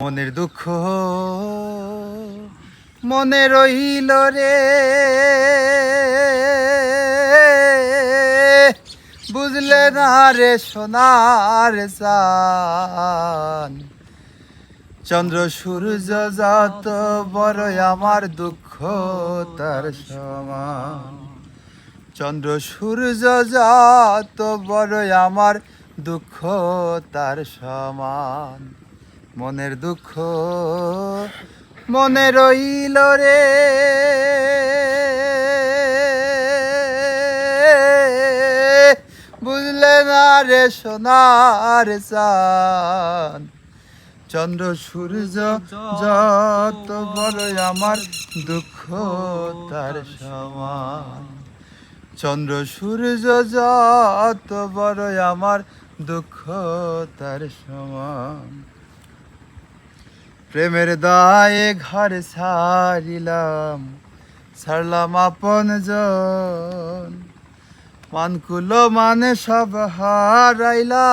মনের দুঃখ মনে রইল রে, বুঝলে না রে সোনার চান। চন্দ্র সূর্য যত বড় আমার দুঃখ তার সমান। চন্দ্র সূর্য যত বড় আমার দুঃখ তার সমান। মনের দুঃখ মনে রইল রে, বুঝলে না রে সোনার চান। চন্দ্র সূর্য যত বড় আমার দুঃখ তার সমান। চন্দ্র সূর্য যত বড় আমার দুঃখ তার সমান। প্রেমের দায়ে ঘর ছাড়িলাম, ছাড়লাম আপন জন। মানকুল মানে সব হারাইলা।